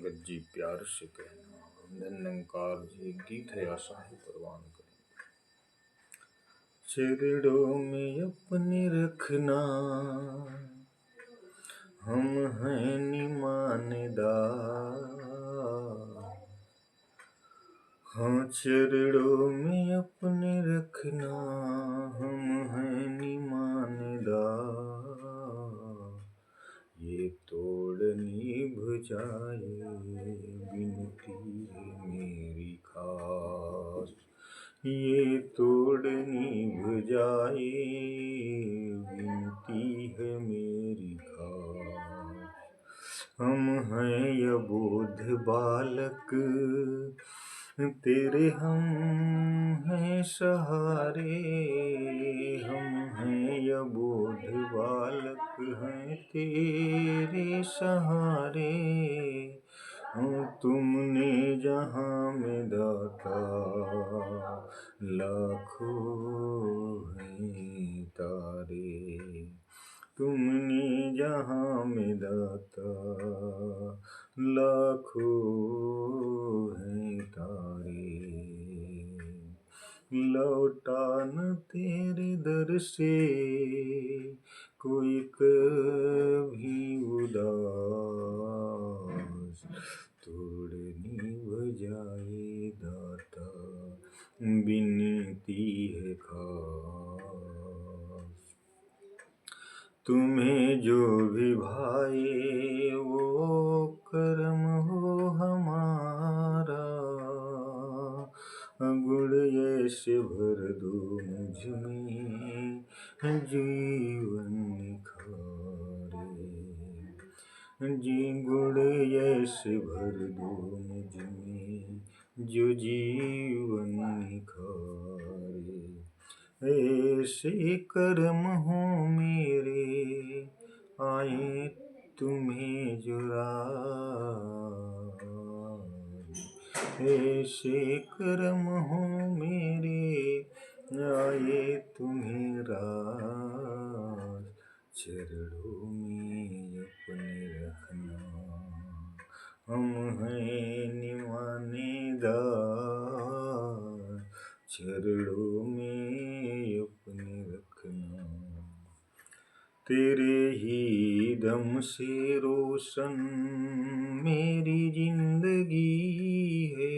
संगत जी प्यार से कहना। निरंकार जी गीत है आशा है परवान करें। चरणों में अपने रखना, हम हैं निमानदार। हाँ चरणों में अपने रखना, हम हैं निमानदार। ये तोड़ निभ जाए विनती है मेरी खास। ये तोड़ निभ जाए विनती है मेरी खास। हम हैं अबोध बालक तेरे, हम हैं सहारे। हम हैं अबोध बालक हैं तेरे सहारे। तुमने जहाँ में दाता लाखों हैं तारे। तुमने जहाँ में दाता लाखों हैं तारे। लौटा न तेरे दर से कोई कभी उदास। तोड़ निभ जाए दाता विनती है खास। तुम्हें जो भी भाए वो कर्म हो हमारा। गुण ऐसे भर दो मुझ में जीवन निखारे। जी गुण ऐसे भर दो मुझ में जो जीवन निखारे। ऐसे कर्म हो मेरे आए तुम्हें जो राज। ऐसे कर्म हो मेरे आए तुम्हें राज। चरणों में अपने रखना, हम हैं निमानेदार। चरणों में अपने रखना, तेरे ही दम से रोशन मेरी जिंदगी है।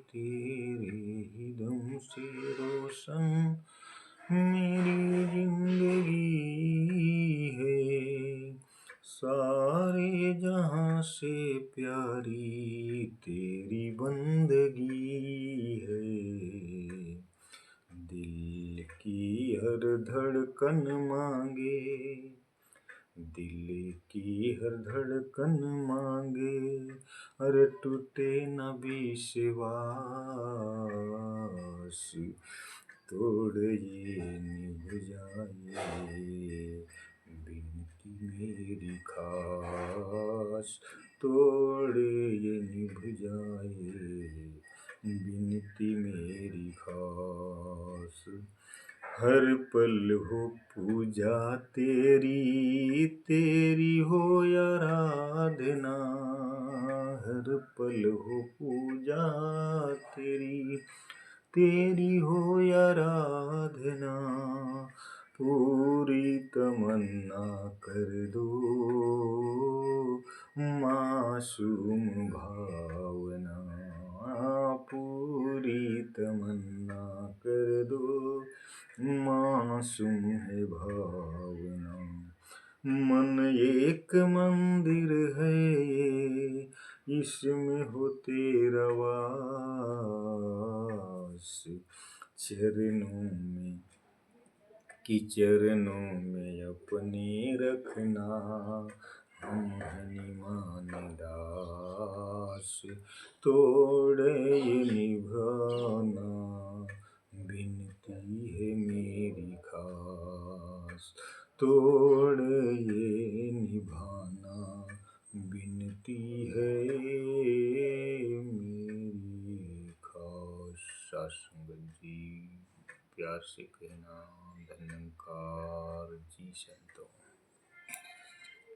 तेरे ही दम से रोशन मेरी जिंदगी है। सारे जहां से प्यारी तेरी बंदगी है। दिल की हर धड़कन मांगे, दिल की हर धड़कन मांगे। अरे टूटे न विश्वास, तोड़ ये निभ जाए विनती मेरी खास। तोड़ ये निभ जाए विनती मेरी खास। हर पल हो पूजा तेरी, तेरी हो आराधना। हर पल हो पूजा तेरी, तेरी हो आराधना। पूरी तमन्ना कर दो मासूम भावना। पूरी तमन्ना कर दो मासूम है भावना। मन एक मंदिर है ये, इसमें हो तेरा वास। चरणों में कि चरणों में अपने रखना, हम हैं निमानदास। तोड़ ये निभाना विनती है मेरी खास। तोड़ ये निभाना विनती है मेरी खास। सत्संग जी प्यार से कहना। धन्यकार जी संतों।